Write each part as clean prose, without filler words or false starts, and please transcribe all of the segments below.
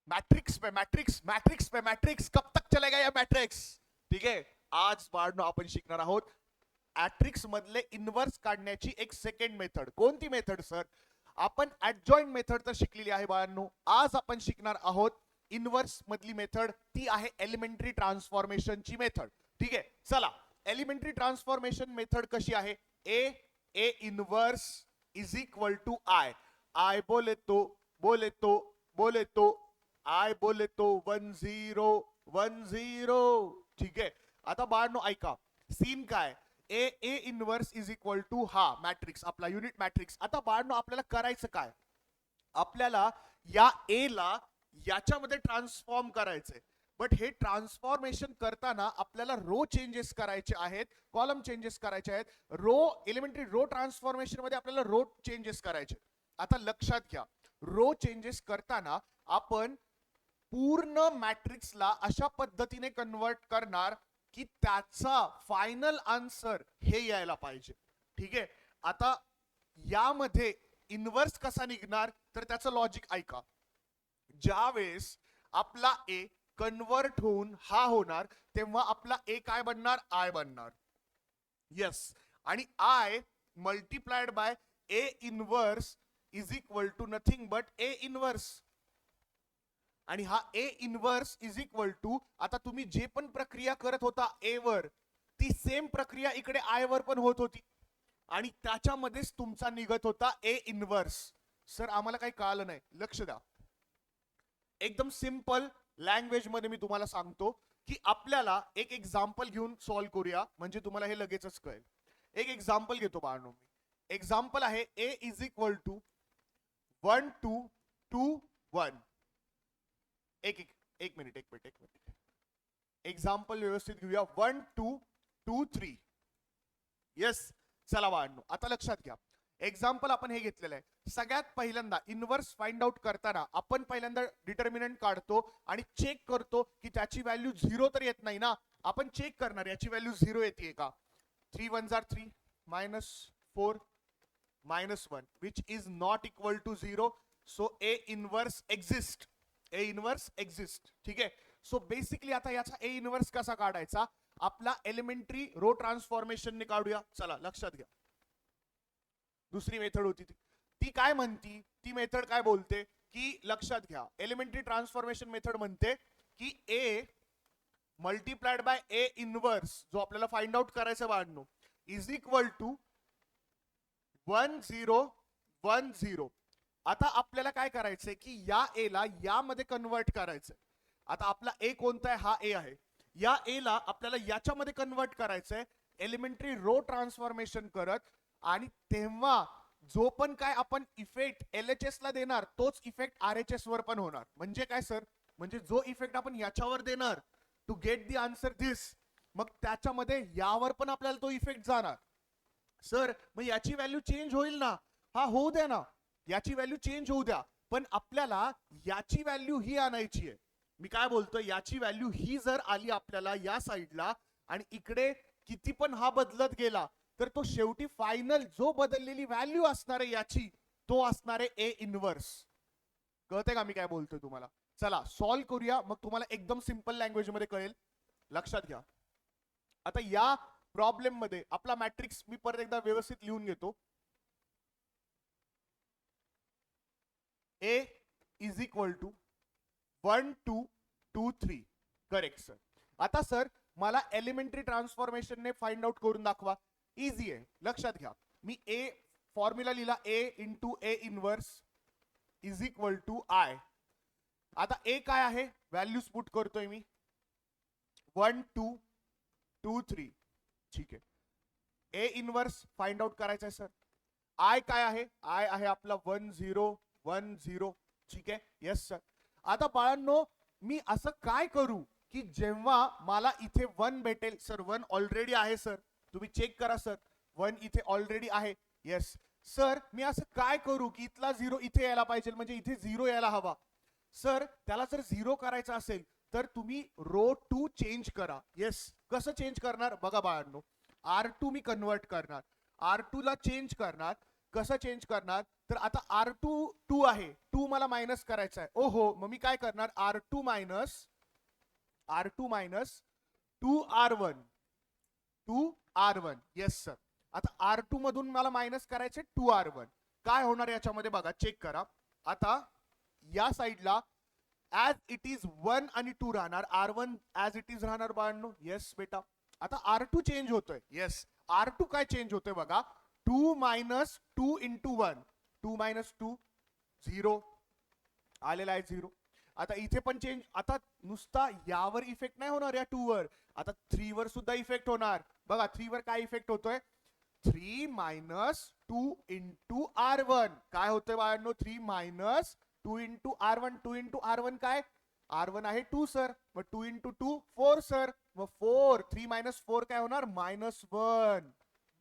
Matrix पे matrix, matrix पे matrix, कब तक चलेगा या मैट्रिक्स? ठीक आहे, आज बाळनो आपण शिकणार आहोत मॅट्रिक्स मधले इन्व्हर्स काढण्याची एक सेकंड मेथड. कोणती मेथड सर? आपण ऍडजॉइंट मेथड तर शिकलेली आहे बाळांनो. आज आपण शिकणार आहोत इन्व्हर्स मधली मेथड, ती आहे एलिमेंटरी ट्रान्सफॉर्मेशनची मेथड. ठीक आहे, चला. एलिमेंटरी ट्रान्सफॉर्मेशन मेथड कशी आहे? A inverse is equal to I बोले तो बोले तो बोले तो आय बोले तो 1 0 1 0. ठीक आहे, आता बाळांनो ऐका, सीन काय? ए इन्व्हर्स इज इक्वल टू हा मॅट्रिक्स, आपला युनिट मॅट्रिक्स. आता बाळांनो आपल्याला करायचं काय? आपल्याला या ए ला याच्यामध्ये ट्रान्सफॉर्म करायचंय. बट हे ट्रान्सफॉर्मेशन करताना आपल्याला रो चेंजेस करायचे आहेत, कॉलम चेंजेस करायचे आहेत. रो एलिमेंटरी रो ट्रान्सफॉर्मेशन मध्ये आपल्याला रो चेंजेस करायचे. आता लक्षात घ्या, रो चेंजेस करताना आपण पूर्ण मॅट्रिक्सला अशा पद्धतीने कन्वर्ट करणार की त्याचा फायनल आन्सर हे यायला पाहिजे. ठीक आहे, आता यामध्ये इन्व्हर्स कसा निघणार तर त्याचं लॉजिक ऐका. ज्यावेळेस आपला ए कन्वर्ट होऊन हा होणार तेव्हा आपला ए काय बनणार? आय बनणार. येस, आणि I multiplied by A inverse is equal to nothing but A inverse. आणि हा A inverse is equal to, आता तुम्ही जे पण प्रक्रिया करत होता ए वर, ती सेम प्रक्रिया इकडे आय वर पण होत होती आणि त्याच्यामध्येच तुमचा निघत होता ए इन्व्हर्स. सर आम्हाला काही कळलं नाही, लक्ष द्या. एकदम सिंपल लँग्वेज मध्ये मी तुम्हाला सांगतो की आपल्याला एक एक्झाम्पल घेऊन सॉल्व्ह करूया, म्हणजे तुम्हाला हे लगेचच कळेल. एक एक्झाम्पल घेतो बाळांनो मी. एक्झाम्पल आहे ए इज इक्वल टू 1 2 2 1. एक मिनिट. एक्झाम्पल व्यवस्थित घेऊया. 1 2 2 3. येस, चला बाळांनो आता लक्षात घ्या. एक्झाम्पल आपण हे घेतलेलं आहे. सगळ्यात पहिल्यांदा इन्व्हर्स फाइंड आउट करताना आपण पहिल्यांदा डिटर्मिनंट काढतो आणि चेक करतो की त्याची व्हॅल्यू 0 तर येत नाही ना. आपण चेक करणार याची व्हॅल्यू 0 येते का. 3 1 3 -4 -1 which is not equal to 0. So A inverse exist. A inverse exist. ठीक आहे, सो बेसिकली आता याचा ए इन्व्हर्स कसा काढायचा? आपला एलिमेंटरी रो ट्रान्सफॉर्मेशन ने काढूया. चला लक्षात घ्या. दुसरी मेथड होती ती काय म्हणती? ती मेथड काय बोलते की लक्षात घ्या, एलिमेंटरी ट्रान्सफॉर्मेशन मेथड म्हणते की ए मल्टिप्लाइड बाय ए इन्व्हर्स, जो आपल्याला फाइंड आउट करायचं बाळांनो, इज इक्वल टू 1 0 1 0. आता आपल्याला काय करायचंय की या ए ला यामध्ये कन्वर्ट करायचंय. आता आपला ए कोणता आहे? हा ए आहे. या ए ला आपल्याला याच्यामध्ये कन्वर्ट करायचंय एलिमेंटरी रो ट्रान्सफॉर्मेशन करत, आणि तेव्हा जो पण काय आपण इफेक्ट एलएचएस ला देणार तोच इफेक्ट आरएचएस वर पण होणार. म्हणजे काय सर? म्हणजे जो इफेक्ट आपण याच्यावर देणार टू गेट दी आन्सर दिस, मग त्याच्यामध्ये यावर पण आपल्याला तो इफेक्ट जाणार. सर मग याची व्हॅल्यू चेंज होईल ना? हा होऊ द्या ना, याची व्हॅल्यू चेंज होऊ द्या, पण आपल्याला याची व्हॅल्यू ही आणायची आहे. मी काय बोलतोय, याची व्हॅल्यू ही जर आली आपल्याला या साईडला आणि इकडे किती पण हा बदलत गेला तर तो शेवटी फायनल जो बदललेली व्हॅल्यू असणार आहे याची, तो असणार आहे ए इन्व्हर्स. कळतंय का मी काय बोलतोय तुम्हाला? चला सॉल्व्ह करूया, मग तुम्हाला एकदम सिंपल लँग्वेज मध्ये कळेल. लक्षात घ्या. आता या प्रॉब्लेम मध्ये आपला मॅट्रिक्स मी परत एकदा व्यवस्थित लिहून घेतो. A is equal to 1 2 2 3. Correct sir. आता सर मला एलिमेंटरी ट्रान्सफॉर्मेशन ने फाइंड आउट करून दाखवा. इझी आहे, लक्षात घ्या. मी ए फॉर्म्युला लिहिला, A into A inverse is equal to I. आता ए काय आहे? व्हॅल्यूज पुट करतोय मी 1 2 2 3. ठीक आहे, ए इन्व्हर्स फाइंड आउट करायचा आहे सर. आय काय आहे? आय आहे आपला 1 0 1 0. ठीक आहे, येस सर. आता बाळांनो मी असं काय करू की जेव्हा मला इथे 1 भेटेल? सर 1 ऑलरेडी आहे सर, तुम्ही चेक करा सर, 1 इथे ऑलरेडी आहे. येस सर, मी असं काय करू की इथला 0 इथे यायला पाहिजे, म्हणजे इथे 0 यायला हवा. सर त्याला जर 0 करायचं असेल तर तुम्ही रो 2 चेंज करा. येस, कसं चेंज करणार बघा बाळांनो. R2 मी कन्वर्ट करणार, R2 ला चेंज करणार. कसं चेंज करणार? तर आता R2 2 आहे, 2 मला मायनस करायचा आहे. ओहो, मग मी काय करणार, R2 minus 2R1 2R1. Yes sir. आता R2 मधून मला मायनस करायचे 2R1. काय होणार याच्यामध्ये बघा, चेक करा. आता या साईडला ऍज इट इज 1 आणि 2 राहणार, R1 ऍज इट इज राहणार बाळांनो. येस बेटा. आता R2 चेंज होतोय. येस, R2 काय चेंज होतोय बघा, 2 मायनस 2 इंटू 1, 2 मायनस 2 0 आलेला आहे 0. आता इथे पण चेंज, आता नुसता यावर इफेक्ट नाही होणार या 2 वर, आता 3 वर सुद्धा इफेक्ट होणार. बघा 3 वर काय इफेक्ट होतोय, 3 मायनस 2 इंटू R1. काय होतंय बाळांनो, 3 minus 2 into R1. 2 into R1 काय, R1 आहे 2 सर, मग 2 इंटू 2 4 सर, मग 4, 3 मायनस 4 काय होणार, -1.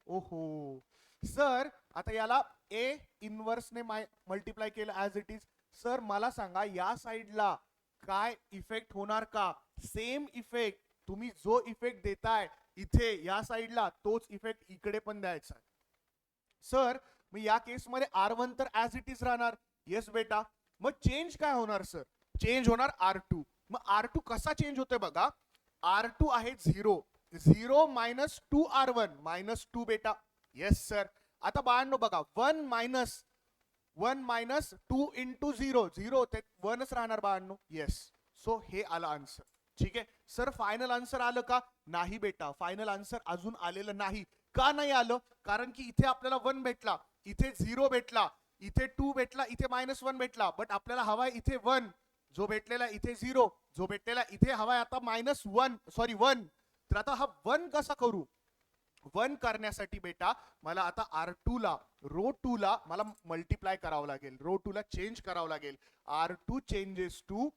ओहो सर, आता याला ए इनवर्सने मल्टिप्लाय केलं ऍज इट इज. सर मला सांगा या साईडला काय इफेक्ट होणार का, सेम इफेक्ट तुम्ही जो इफेक्ट देताय इथे या साईडला तोच इफेक्ट इकडे पण द्यायचा. सर मग या केसमध्ये R1 तर ऍज इट इज राहणार. येस बेटा. मग चेंज काय होणार सर, चेंज होणार R2. मग R2 कसा चेंज होतोय बघा, R2 आहे 0, 0 मायनस 2R1 -2 बेटा. Yes sir. आता बाळांनो बघा, 1 मायनस 2 इंटू 0, 0 ते 1च राहणार बाळांनो. येस. सो हे आलं आन्सर. ठीक आहे सर. फायनल आन्सर आलं का, नाही बेटा, फायनल आन्सर अजून आलेलं नाही. का नाही आलं, कारण की इथे आपल्याला 1 भेटला, इथे 0 भेटला, इथे 2 भेटला, इथे -1 भेटला, बट आपल्याला हवाय इथे 1, जो भेटलेला इथे 0, जो भेटलेला इथे हवाय आता -1. तर आता हा 1 कसा करू, 1 करण्यासाठी बेटा मला आता R2 ला, रो 2 ला मला मल्टिप्लाय करावं लागेल, रो 2 ला चेंज करावं लागेल. R2 changes to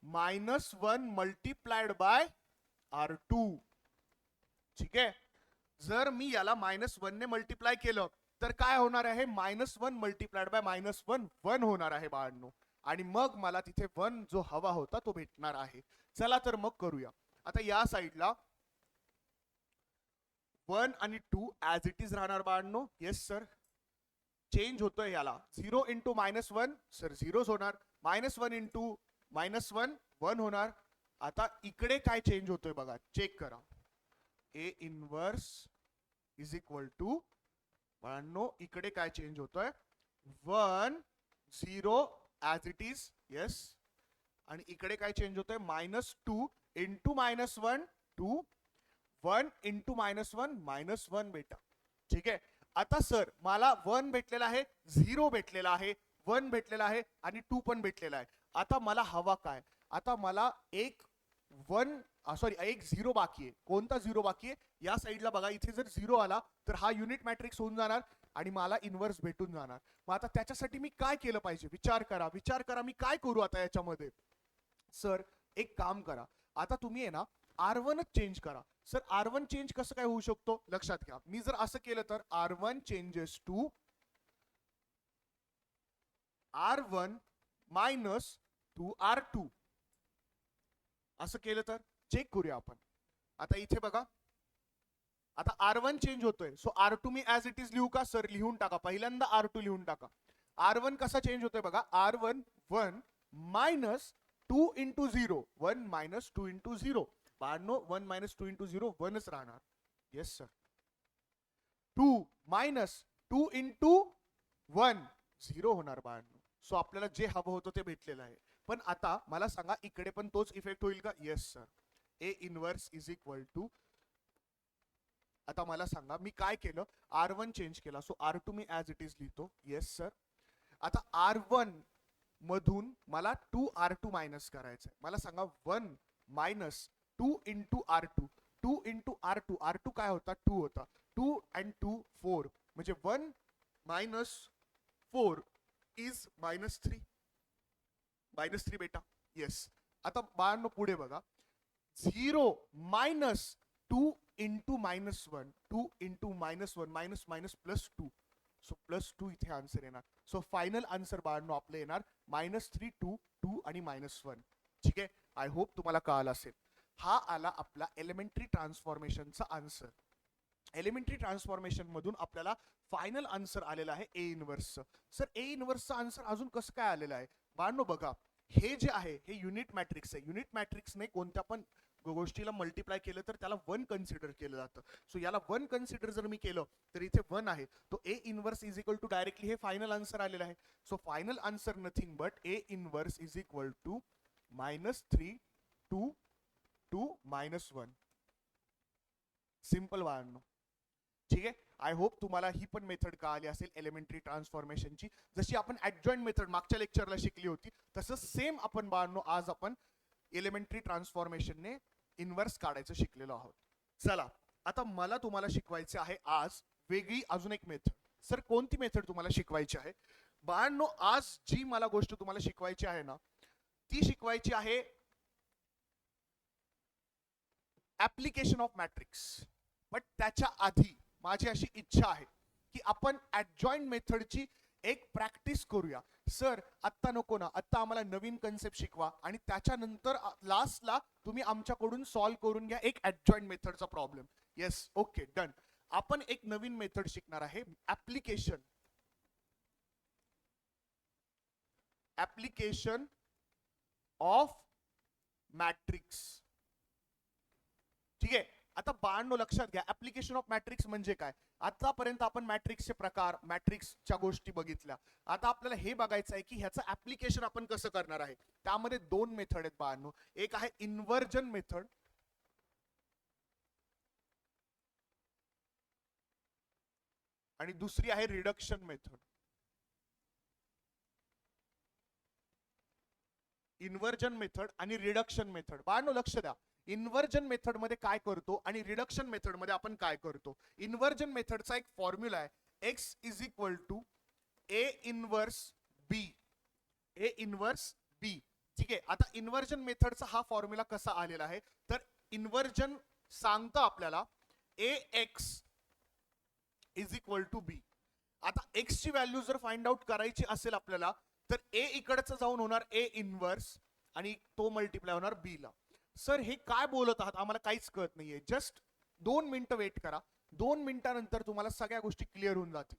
-1 multiplied by R2. ठीक आहे. जर मी याला -1 ने मल्टिप्लाय केलं तर काय होणार आहे, -1 मल्टिप्लाइड बाय -1 1 होणार आहे बाळांनो. आणि मग मला तिथे 1 जो हवा होता तो भेटणार आहे. चला तर मग करूया. आता या साईडला 1 आणि 2 ऍज इट इज राहणार बाळांनो. Yes sir. चेंज होतोय याला, 0 इंटू -1 सर 0 होणार, -1 इंटू -1 1 होणार. आता इकडे काय चेंज होतोय बघा, चेक करा. A inverse is equal to बाळांनो, इकडे काय चेंज होतोय, 1 0 ऍज इट इज. येस. आणि इकडे काय चेंज होतोय, -2 इंटू -1 2, 1 इंटू -1 -1 बेटा. ठीक आहे. आता सर मला 1 भेटलेला आहे, 0 भेटलेला आहे, 1 भेटलेला आहे आणि 2 पण भेटलेला आहे. आता मला हवा काय, आता मला एक 0 बाकी आहे. कोणता 0 बाकी आहे, या साईडला बघा, इथे जर 0 आला तर हा युनिट मॅट्रिक्स होऊन जाणार आणि मला इनवर्स भेटून जाणार. मग आता त्याच्यासाठी मी काय केलं पाहिजे, विचार करा मी काय करू आता याच्यामध्ये. सर एक काम करा, आता तुम्ही आहे ना R1 चेंज करा. सर R1 चेंज कसं काय होऊ शकतो, लक्षात घ्या. मी जर असं केलं तर R1 changes to R1 minus 2R2 असं केलं तर चेक करूया आपण. आता इथे बघा, आता R1 चेंज होतोय, सो R2 मी ऍज इट इज लिहू का, सर लिहून टाका. पहिल्यांदा R2 लिहून टाका. R1 कसा चेंज होतोय बघा, R1 1 minus 2 into 0, 1 minus 2 into 0 बाळांनो, 1 मायनस 2 इंटू 0 1च राहणार. Yes sir. 2 मायनस 2 इंटू 1 0 होणार बाळांनो. सो आपल्याला जे हवं होतं ते भेटलेलं आहे. पण आता मला सांगा इकडे पण तोच इफेक्ट होईल का, yes sir. A inverse is equal to, आता मला सांगा मी काय केलं, R1 चेंज केला, सो R2 मी ऍज इट इज लिहितो. Yes sir. आता R1 मधून मला 2R2 मायनस करायचंय. मला सांगा 1 minus 2 into R2, 2 into R2, R2 काय होता, 2 होता, 2 अँड 2 4, म्हणजे 1 मायनस 4 इज -3, -3 बेटा. येस. आता बाळांनो पुढे बघा, 0 minus 2 into -1, 2 into -1 minus minus +2, so +2 इथे आन्सर येणार. सो फायनल आन्सर बाळांनो आपलं येणार -3 2 2 आणि -1. ठीक आहे. आय होप तुम्हाला कळालं असेल. हा आला आपला एलिमेंटरी ट्रान्सफॉर्मेशनचा आन्सर. एलिमेंटरी ट्रान्सफॉर्मेशन मधून आपल्याला फायनल आन्सर आलेला आहे ए इनव्हर्सचं. सर ए इनव्हर्सचं आन्सर अजून कसं काय आलेलं आहे? बाळांनो बघा, हे जे आहे हे युनिट मॅट्रिक्स आहे. युनिट मॅट्रिक्सने कोणत्या पण गोष्टीला मल्टिप्लाय केलं तर त्याला 1 कन्सिडर केलं जातं. सो याला 1 कन्सिडर जर मी केलं तर इथे 1 आहे. तो A inverse is equal to directly हे फायनल आन्सर आलेलं आहे. So final answer nothing but A inverse is equal to -3 2 2 -1. Simple बाळांनो. ठीक आहे. आय होप तुम्हाला ही पण मेथड कळाली असेल एलिमेंटरी ट्रान्सफॉर्मेशनची. जशी आपण ऍडजॉइंट मेथड मागच्या लेक्चरला शिकली होती तसं सेम आपण बाळांनो आज आपण एलिमेंटरी ट्रान्सफॉर्मेशनने इनव्हर्स काढायचं शिकलेलो आहोत. चला आता मला तुम्हाला शिकवायचे आहे आज वेगळी अजून एक मेथड. सर कोणती मेथड तुम्हाला शिकवायची आहे? बाळांनो आज जी मला गोष्ट तुम्हाला शिकवायची आहे ना ती शिकवायची आहे ऍप्लिकेशन ऑफ मॅट्रिक्स. बट त्याच्या आधी माझी अशी इच्छा आहे की आपण ऍडजॉइंट मेथडची एक प्रॅक्टिस करूया. सर आत्ता नको ना, आत्ता आम्हाला नवीन कन्सेप्ट शिकवा आणि त्याच्यानंतर लास्टला तुम्ही आमच्याकडून सॉल्व्ह करून घ्या एक ऍडजॉइंट मेथडचा प्रॉब्लेम. Yes, okay, done. आपण एक नवीन मेथड शिकणार आहे ऍप्लिकेशन ऑफ मॅट्रिक्स. ठीक आहे. आता बाळांनो लक्षात घ्या, ऍप्लिकेशन ऑफ मॅट्रिक्स म्हणजे काय? आतापर्यंत आपण मॅट्रिक्सचे प्रकार, मॅट्रिक्सच्या गोष्टी बघितल्या. आता आपल्याला हे बघायचं आहे की ह्याचं ऍप्लिकेशन आपण कसं करणार आहे. त्यामध्ये 2 मेथड आहेत बाळांनो. एक आहे इन्व्हर्जन मेथड आणि दुसरी आहे रिडक्शन मेथड. इन्व्हर्जन मेथड आणि रिडक्शन मेथड. बाळांनो लक्ष द्या, इन्व्हर्जन मेथड मध्ये काय करतो आणि रिडक्शन मेथड मध्ये आपण काय करतो. इन्व्हर्जन मेथडचा एक फॉर्म्युला आहे x is equal to A inverse B. A inverse B. ठीक आहे. आता इन्व्हर्जन मेथडचा हा फॉर्म्युला कसा आलेला आहे तर इन्व्हर्जन सांगतं आपल्याला ए एक्स इज इक्वल टू बी. आता एक्स ची व्हॅल्यू जर फाइंड आउट करायची असेल आपल्याला तर ए इकडचं जाऊन होणार ए इनवर्स आणि तो मल्टिप्लाय होणार बी ला. सर हे काय बोलत आहात आम्हाला काहीच कळत नाहीये. जस्ट 2 मिनिटं वेट करा. 2 मिनिटानंतर तुम्हाला सगळ्या गोष्टी क्लिअर होऊन जातील.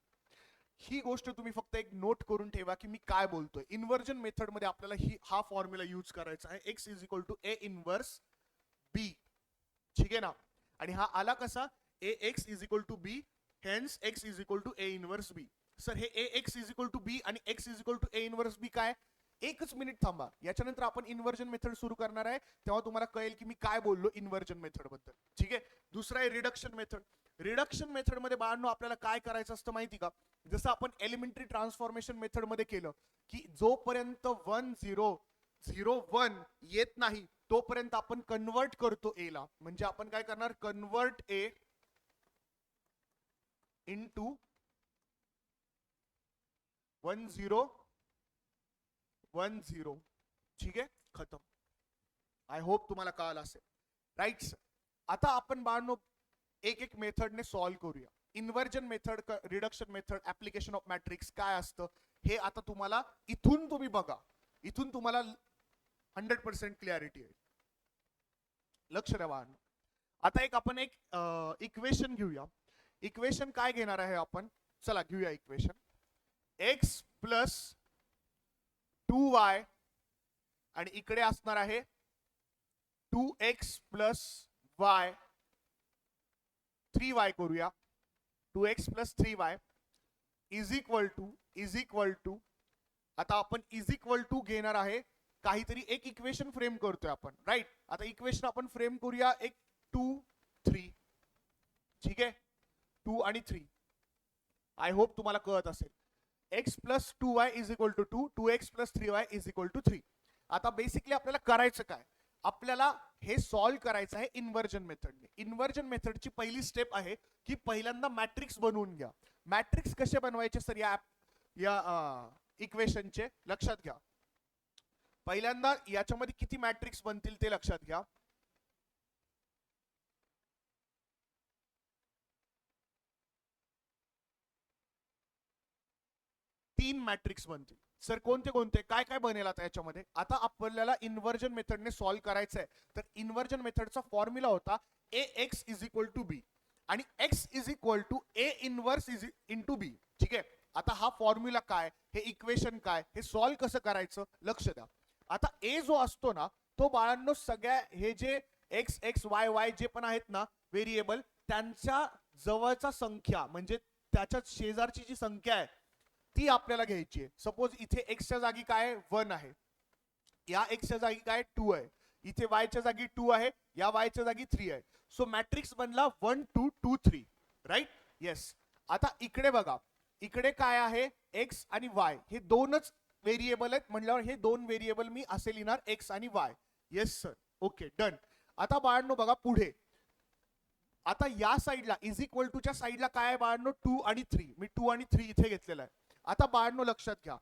ही गोष्ट तुम्ही फक्त एक नोट करून ठेवा की मी काय बोलतोय. इन्व्हर्जन मेथड मध्ये आपल्याला हा फॉर्म्युला यूज करायचा आहे x is equal to A inverse B. ठीक आहे ना. आणि हा आला कसा A x is equal to B, hence x is equal to A inverse B. Sir हे A x is equal to B आणि x is equal to A inverse B काय? एकच मिनिट थांबा. याच्यानंतर आपण इन्व्हर्जन मेथड सुरू करणार आहे तेव्हा तुम्हाला कळेल की मी काय बोललो इन्व्हर्जन मेथड बद्दल. ठीक आहे. दुसरा आहे रिडक्शन मेथड. रिडक्शन मेथड मध्ये बाळांनो आपल्याला काय करायचं असतं माहिती का? जसं आपण एलिमेंटरी ट्रान्सफॉर्मेशन मेथड मध्ये केलं की जोपर्यंत 1 0 0 1 येत नाही तोपर्यंत आपण कन्वर्ट करतो ए ला. म्हणजे आपण काय करणार? कन्वर्ट ए इनटू 1 0 1 0. ठीक आहे, खतम. आय होप तुम्हाला कळालं असेल. राईट. आता आपण बाळांनो एक एक मेथडने सॉल्व्ह करूया. Inversion method, reduction method, application of matrix काय असतं हे आता तुम्हाला इथून तुम्ही बघा. इथून तुम्हाला 100% क्लॅरिटी आहे. लक्ष द्या बाळांनो. आता आपण एक इक्वेशन घेऊया. इक्वेशन काय घेणार आहे आपण? चला घेऊया इक्वेशन. x प्लस 2y आणि इकडे असणार आहे 2x प्लस y 3y करूया. 2x plus 3y is equal to आता आपण इज इक्वल टू घेणार आहे काहीतरी एक इक्वेशन फ्रेम करतोय आपण. राईट. आता इक्वेशन आपण फ्रेम करूया एक 2 3. ठीक आहे. 2 आणि 3. आय होप तुम्हाला कळत असेल. x plus 2y is equal to 2, 2x plus 3y is equal to 3. आता बेसिकली आपल्याला करायचं काय? आपल्याला हे सॉल्व्ह करायचं आहे इन्व्हर्जन मेथडने. इन्व्हर्जन मेथडची पहिली स्टेप आहे की पहिल्यांदा मॅट्रिक्स बनवून घ्या. मॅट्रिक्स कसे बनवायचे सर या इक्वेशनचे? लक्षात घ्या. पहिल्यांदा याच्यामध्ये किती मॅट्रिक्स बनतील ते लक्षात घ्या. तीन मॅट्रिक्स बनतील. सर कोणते कोणते? काय काय बनेल आता याच्यामध्ये? आता आपल्याला इन्व्हर्जन मेथडने सॉल्व्ह करायचं आहे तर इन्व्हर्जन मेथडचा फॉर्म्युला होता A x is equal to B. आणि x is equal to a inverse is into B. ठीक आहे. आता हा फॉर्म्युला काय, हे इक्वेशन काय, हे सॉल्व्ह कसं करायचं लक्ष द्या. आता a जो असतो ना तो बाळांनो सगळ्या हे जे एक्स एक्स वाय वाय जे पण आहेत ना व्हेरिएबल त्यांच्या जवळचा संख्या म्हणजे त्याच्या शेजारची जी संख्या आहे ती आपल्याला घ्यायची आहे. सपोज इथे एक्सच्या जागी काय 1 आहे, या एक्सच्या जागी काय 2 आहे, इथे वायच्या जागी 2 आहे, या वायच्या जागी 3 आहे. सो मॅट्रिक्स बनला 1 2 2 3. राईट. येस. आता इकडे बघा, इकडे काय आहे एक्स आणि वाय हे दोनच व्हेरिएबल आहेत म्हटल्यावर हे दोन व्हेरिएबल मी असे लिहिणार एक्स आणि Y. Yes sir. Okay done. आता बाळांनो बघा पुढे, आता या साईडला इज इक्वल टूच्या साईडला काय आहे बाळांनो 2 आणि 3. मी 2 आणि 3 इथे घेतलेलं आहे. आता बाळांनो लक्षात घ्या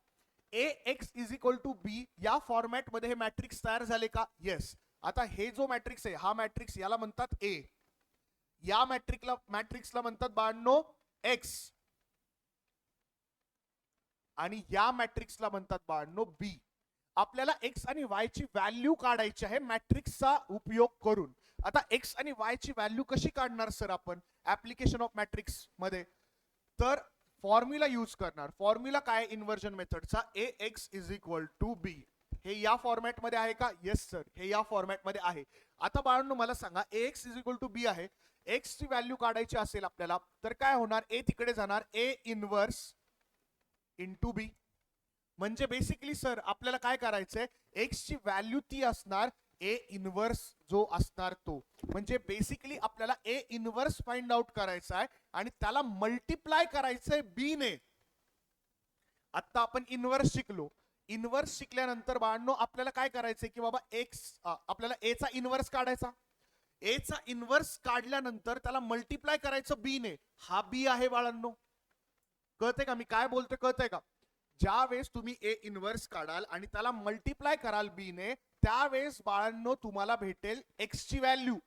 ए एक्स इज इक्वल टू बी या फॉर्मॅट मध्ये हे मॅट्रिक्स तयार झाले का. येस. आता हे जो मॅट्रिक्स आहे हा मॅट्रिक्स याला म्हणतात ए, या मॅट्रिक्सला म्हणतात बाळांनो एक्स आणि या मॅट्रिक्सला म्हणतात बाळांनो बी. आपल्याला एक्स आणि वाय ची व्हॅल्यू काढायची आहे मॅट्रिक्सचा उपयोग करून. आता एक्स आणि वाय ची व्हॅल्यू कशी काढणार सर आपण ऍप्लिकेशन ऑफ मॅट्रिक्स मध्ये, तर फॉर्म्युला यूज करणार. फॉर्म्युला काय इन्व्हर्जन मेथडचा ए एक्स इज इक्वल टू बी. हे या फॉर्मॅट मध्ये आहे का. येस सर हे या फॉर्मॅट मध्ये आहे. आता बाळांनो मला सांगा ए एक्स इज इक्वल टू बी आहे, एक्स ची व्हॅल्यू काढायची असेल आपल्याला तर काय होणार, ए तिकडे जाणार ए इनवर्स इंटू बी. म्हणजे बेसिकली सर आपल्याला काय करायचंय एक्स ची व्हॅल्यू ती असणार ए इनवर्स जो असणार तो. म्हणजे बेसिकली आपल्याला ए इनवर्स फाइंड आउट करायचा आहे आणि त्याला मल्टिप्लाय करायचंय बी ने. आता आपण इनवर्स शिकलो, इनवर्स शिकल्यानंतर बाळांनो आपल्याला काय करायचंय की बाबा एक्स आपल्याला ए चा इनवर्स काढायचा. ए चा इनवर्स काढल्यानंतर त्याला मल्टिप्लाय करायचं बी ने. हा बी आहे बाळांनो. कळतंय का मी काय बोलतोय, कळतंय का. ज्या वेळेस तुम्ही ए इनवर्स काढाल आणि त्याला मल्टिप्लाय कराल बी ने त्यावेळेस बाळांनो तुम्हाला भेटेल एक्स ची व्हॅल्यू.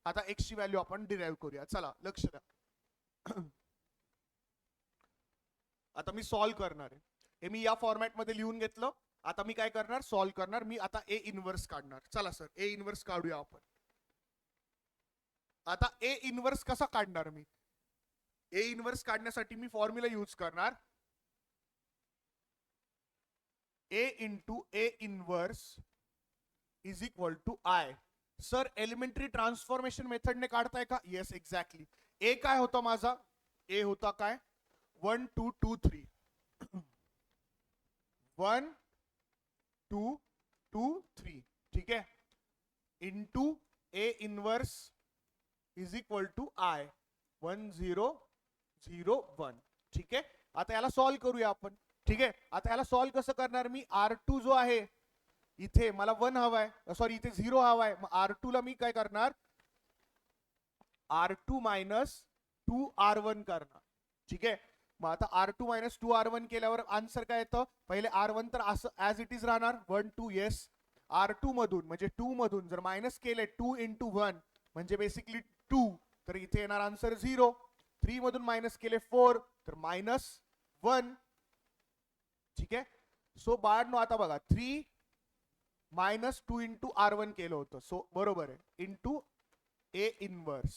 आता एक्स ची व्हॅल्यू आपण डिराइव्ह करूया. चला लक्ष द्या. आता मी सॉल्व्ह करणार आहे. हे मी या फॉर्मॅट मध्ये लिहून घेतलं. आता मी काय करणार सॉल्व्ह करणार. मी आता ए इनवर्स काढणार. चला सर ए इनवर्स काढूया आपण. आता ए इनवर्स कसा काढणार मी, ए इनवर्स काढण्यासाठी मी फॉर्म्युला यूज करणार A into A inverse is equal to I. Sir elementary transformation मेथडने काढताय का. Yes exactly. ए काय होता माझा, ए होता काय 1 2 2 3. 1 2 2 3. ठीक आहे. Into A inverse is equal to I 1 0 0 1. ठीक आहे. आता याला सॉल्व्ह करूया आपण. ठीक आहे. आता याला सॉल्व्ह कसं करणार मी, R2 जो आहे इथे मला 1 हवाय, सॉरी इथे 0 हवाय, मग R2 ला मी काय करणार R2 मायनस 2R1 करणार. ठीक आहे. मग आता R2 मायनस 2R1 केल्यावर आन्सर काय येतं, पहिले R1 तर असं ऍज इट इज राहणार 1 2. येस. R2 मधून म्हणजे 2 मधून जर मायनस केले 2 इंटू 1 म्हणजे बेसिकली 2 तर इथे येणार आन्सर 0. 3 मधून मायनस केले 4 तर मायनस 1. ठीक आहे. सो बाळांनो आता बघा 3 मायनस 2 इंटू R1 केलं होतं. सो बरोबर आहे into A inverse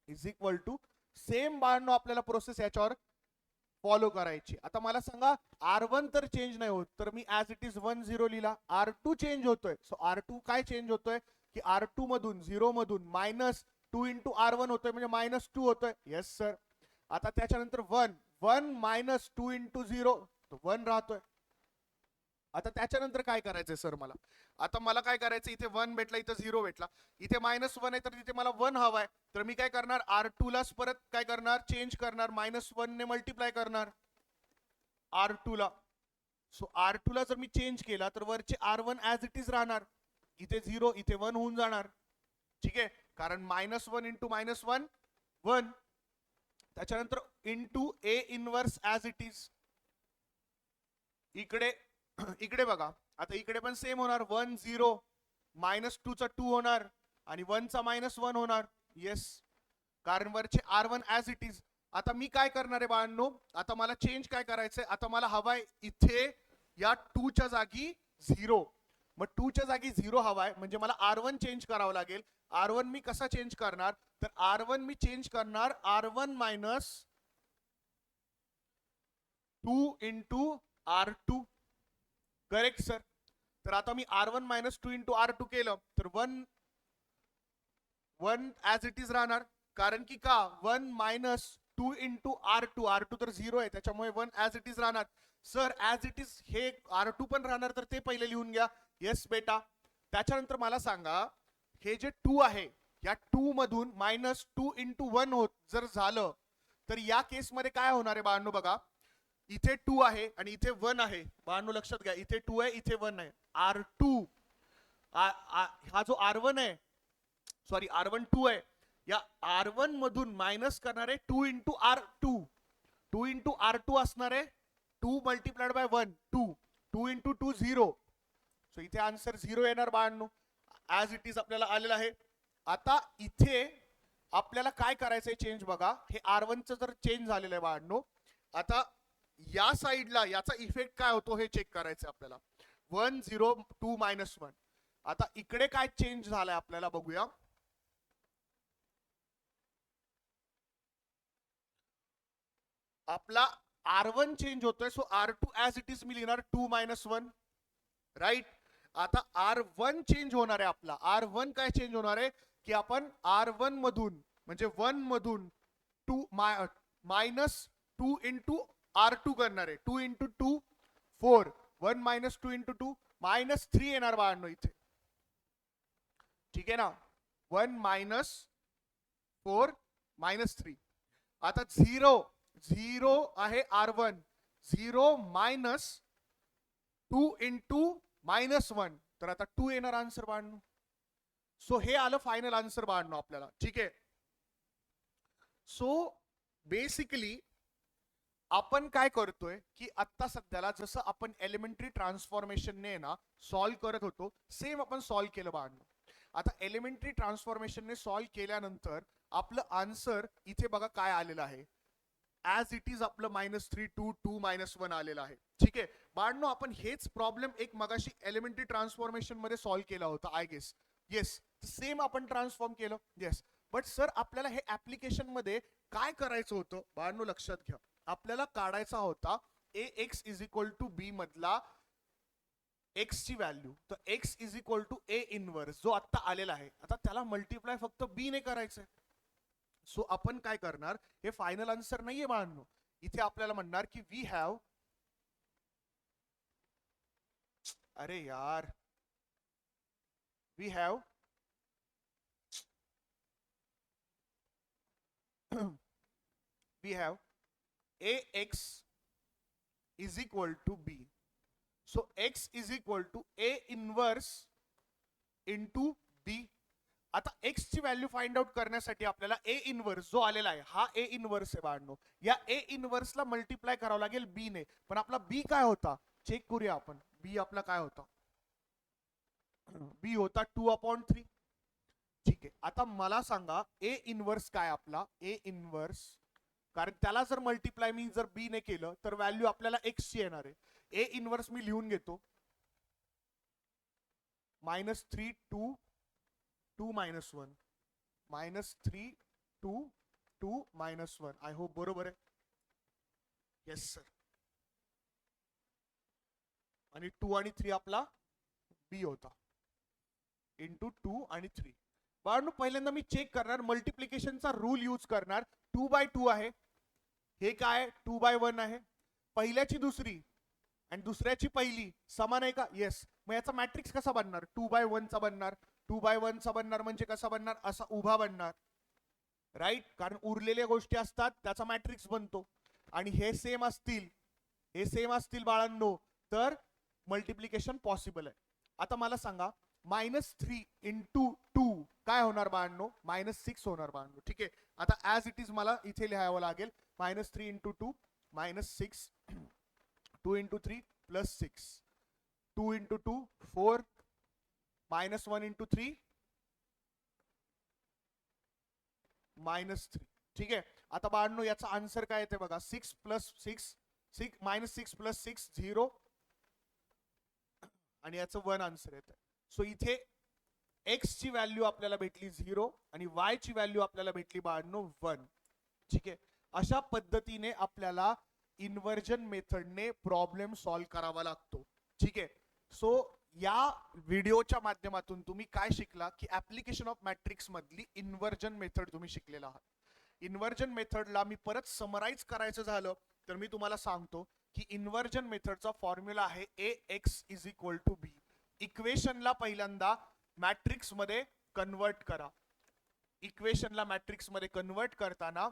is equal to same बाळांनो आपल्याला प्रोसेस याच्यावर फॉलो करायची. आता मला सांगा R1 तर चेंज नाही होत तर मी ऍज इट इज 1 0 लिहिला. R2 चेंज होतोय. सो R2 काय चेंज होतोय की R2 मधून 0 मधून मायनस 2 इंटू R1 होतोय म्हणजे मायनस 2 होतोय. Yes sir. आता त्याच्यानंतर 1 1 मायनस 2 इंटू 0 तो 1 राहतोय. आता त्याच्यानंतर काय करायचंय सर मला, आता मला काय करायचं इथे 1 भेटला इथे 0 भेटला, इथे मायनस 1 आहे तर तिथे मला 1 हवाय तर मी काय करणार R2 ला परत काय करणार चेंज करणार मायनस 1 ने मल्टिप्लाय करणार R2 ला. सो R2 ला जर मी चेंज केला तर वरचे R1 ऍज इट इज राहणार, इथे 0 इथे 1 होऊन जाणार. ठीक आहे. कारण मायनस 1 इंटू मायनस 1 1. त्याच्यानंतर into A inverse as it is. इकडे इकडे बघा आता इकडे पण सेम होणार 1 0 मायनस 2 चा 2 होणार आणि 1 चा मायनस 1 होणार. येस. कारण वरचे R1 ऍज इट इज. आता मी काय करणार आहे बाळांनो, आता मला चेंज काय करायचंय, आता मला हवाय इथे या 2 च्या जागी 0 मग 2 च्या जागी 0 हवाय, म्हणजे मला R1 चेंज करावं लागेल. R1 मी कसा चेंज करणार, तर R1 मी चेंज करणार R1 minus 2 into R2. Correct sir. तर आता मी R1 मायनस 2 इंटू R2 केलं तर 1 ऍज इट इज राहणार. कारण की का 1 मायनस 2 इंटू R2 तर 0 आहे, त्याच्यामुळे 1 ऍज इट इज राहणार. सर ऍज इट इज हे R2 पण राहणार, तर ते पहिले लिहून घ्या. येस बेटा. त्याच्यानंतर मला सांगा, हे जे 2 आहे या 2 मधून मायनस 2 इंटू 1 होत जर झालं तर या केसमध्ये काय होणार आहे बाळांनो बघा. इथे 2 आहे आणि इथे 1 आहे. बाळांनो लक्षात घ्या, इथे 2 आहे, इथे 1 आहे. R2 हा जो R1 आहे, सॉरी R1 2 आहे, या R1 मधून मायनस करणार आहे 2 इंटू R2. 2 इंटू R2 असणार आहे 2 मल्टिप्लाइड बाय 1 2. 2 इंटू 2 0. सो इथे आन्सर 0 येणार बाळांनो. ऍज इट इज आपल्याला आलेलं आहे. आता इथे आपल्याला काय करायचंय चेंज बघा. हे R1 चं जर चेंज झालेलं आहे बाळांनो, आता या साईडला याचा इफेक्ट काय होतो हे चेक करायचं आपल्याला. 1 0 2 मायनस 1. आता इकडे काय चेंज झालाय आपल्याला बघूया. आपला R1 चेंज होतोय, so R2 as it is me लिहिणार 2 मायनस 1. राईट. आता R1 चेंज होणार आहे आपला. R1 काय चेंज होणार आहे की आपण R1 मधून म्हणजे 1 मधून 2 मायनस 2 इंटू R2 करणार आहे. 2 इंटू 2 4. 1 मायनस 2 इंटू 2 मायनस 3 येणार बाळांनो इथे. ठीक आहे ना. 1 मायनस 4 मायनस 3. आता 0 आहे R1. 0 मायनस 2 इंटू मायनस 1, तर आता 2 येणार आन्सर बाळांनो. सो हे आलं फायनल आन्सर बाळांनो आपल्याला. ठीक आहे. सो बेसिकली आपण काय करतोय की आता सध्याला जसं आपण एलिमेंटरी ट्रान्सफॉर्मेशनने ना सॉल्व्ह करत होतो, सेम आपण सॉल्व्ह केलं बाळांनो. आता एलिमेंटरी ट्रान्सफॉर्मेशनने सॉल्व्ह केल्यानंतर आपलं आन्सर इथे बघा काय आलेलं आहे. ऍज इट इज आपलं -3 2 2 -1 आलेलं आहे. ठीक आहे बाळांनो. आपण हेच प्रॉब्लेम एक मगाशी एलिमेंटरी ट्रान्सफॉर्मेशन मध्ये सॉल्व्ह केला होता आय गेस. येस, सेम आपण ट्रान्सफॉर्म केलं. येस. बट सर आपल्याला हे ऍप्लिकेशन मध्ये काय करायचं होतं बाळांनो लक्षात घ्या. आपल्याला काढायचा होता ax is equal to B मधला x ची व्हॅल्यू. तर x is equal to a inverse जो आता आलेला आहे. आता त्याला मल्टिप्लाय फक्त b ने करायचंय. सो आपण काय करणार, हे फायनल आन्सर नाहीये बाळांनो. इथे आपल्याला म्हणणार की वी हॅव, अरे यार, we have we have ax is equal to b. So x is equal to a inverse into b. आता x ची व्हॅल्यू फाइंड आउट करण्यासाठी आपल्याला a इनवर्स जो आलेला आहे हा a इनवर्स आहे बाळांनो. या a इनवर्सला मल्टिप्लाय करावं लागेल b ने. पण आपला b काय होता चेक करूया आपण. b आपला काय होता, b होता 2/3. ठीक आहे. आता मला सांगा a इनवर्स काय आपला. a इनवर्स, कारण त्याला जर मल्टिप्लाय मी जर बी ने केलं तर व्हॅल्यू आपल्याला एक्स ची येणार आहे. ए इनवर्स मी लिहून घेतो -3 2 2 -1 -3 2 2 -1. आय होप बरोबर आहे. Yes sir. आणि 2 आणि 3 आपला बी होता इंटू 2 आणि 3. बाळांनो पहिल्यांदा मी चेक करणार, मल्टिप्लिकेशनचा रूल यूज करणार. 2/2 आहे, हे काय 2/1 आहे. पहिल्याची दुसरी आणि दुसऱ्याची पहिली समान आहे का. येस. मग याचा मॅट्रिक्स कसा बनणार, 2/1 चा बनणार. 2/1 चा बनणार म्हणजे कसा बनणार, असा उभा बनणार. राईट. कारण उरलेल्या गोष्टी असतात त्याचा मॅट्रिक्स बनतो. आणि हे सेम असतील बाळांनो तर मल्टिप्लिकेशन पॉसिबल आहे. आता मला सांगा -3 इंटू 2 काय होणार बाळांनो, -6 होणार बाळांनो. ठीक आहे. आता ऍज इट इज मला इथे लिहावं लागेल -3 इंटू 2 -6, 2 इंटू 3 +6, 2 इंटू 2 4, -1 इंटू 3 -3. ठीक आहे. आता बाळांनो याचा आन्सर काय येते बघा. 6 + 6 -6 + 6 0, आणि याचं 1 आन्सर येतं. सो इथे x ची व्हॅल्यू आपल्याला भेटली 0 आणि y ची व्हॅल्यू आपल्याला भेटली बाळांनो 1. ठीक आहे. अशा पद्धतीने आपल्याला इन्व्हर्जन मेथडने प्रॉब्लेम सॉल्व्ह करावा लागतो. ठीक आहे. सो या व्हिडिओच्या माध्यमातून तुम्ही काय शिकला की ऍप्लिकेशन ऑफ मॅट्रिक्स मधली इन्व्हर्जन मेथड तुम्ही शिकलेला आहात. इन्व्हर्जन मेथडला मी परत समराइज करायचं झालं तर मी तुम्हाला सांगतो की इन्व्हर्जन मेथडचा फॉर्म्युला आहे ax इज इक्वल टू बी. इक्वेशनला पहिल्यांदा मॅट्रिक्स मध्ये कन्वर्ट करा. इक्वेशनला मॅट्रिक्स मध्ये कन्वर्ट करताना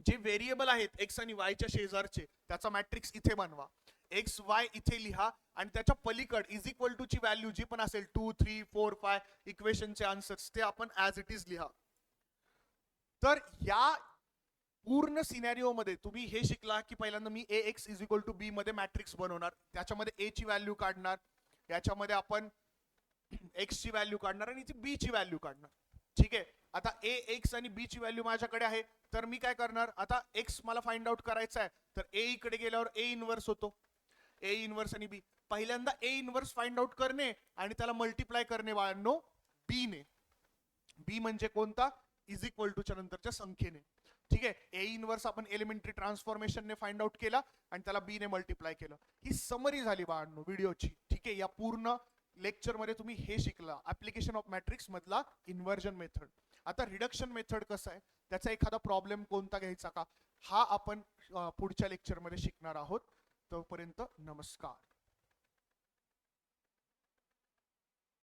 जे व्हेरिएबल आहेत एक्स आणि वाय च्या शेजारचे त्याचा मॅट्रिक्स इथे बनवा. एक्स वाय इथे लिहा आणि त्याच्या पलीकड इज इक्वल टू ची व्हॅल्यू जी पण असेल 2 3 4 5 इक्वेशनचे आन्सर्स ते आपण ऍज इट इज लिहा. तर या पूर्ण सिनॅरिओ मध्ये तुम्ही हे शिकला की पहिल्यांदा मी ax इज इक्वल टू बी मध्ये मॅट्रिक्स बनवणार, त्याच्यामध्ये a ची व्हॅल्यू काढणार, याच्यामध्ये आपण x ची व्हॅल्यू काढणार आणि इथे b ची व्हॅल्यू काढणार. ठीक आहे. आता a x आणि b ची व्हॅल्यू माझ्याकडे आहे तर मी काय करणार, आता x मला फाइंड आउट करायचा आहे तर a इकडे गेल्यावर a इन्व्हर्स होतो. a इन्व्हर्स आणि b पहिल्यांदा a इन्व्हर्स फाइंड आउट करणे आणि त्याला मल्टिप्लाय करणे बाळांनो b ने. b म्हणजे कोणता, इज इक्वल टू च्या नंतरच्या संख्येने. ठीक आहे. ए इन्व्हर्स आपण एलिमेंटरी ट्रान्सफॉर्मेशनने फाइंड आउट केला आणि त्याला बी ने मल्टिप्लाय केलं. ही समरी झाली बाळांनो व्हिडिओची. ठीक आहे. या पूर्ण लेक्चर मध्ये तुम्ही हे शिकला ऍप्लिकेशन ऑफ मॅट्रिक्स मधला इन्व्हर्जन मेथड. आता रिडक्शन मेथड कसं आहे, त्याचा एखादा प्रॉब्लेम कोणता घ्यायचा का, हा आपण पुढच्या लेक्चर मध्ये शिकणार आहोत. तोपर्यंत नमस्कार.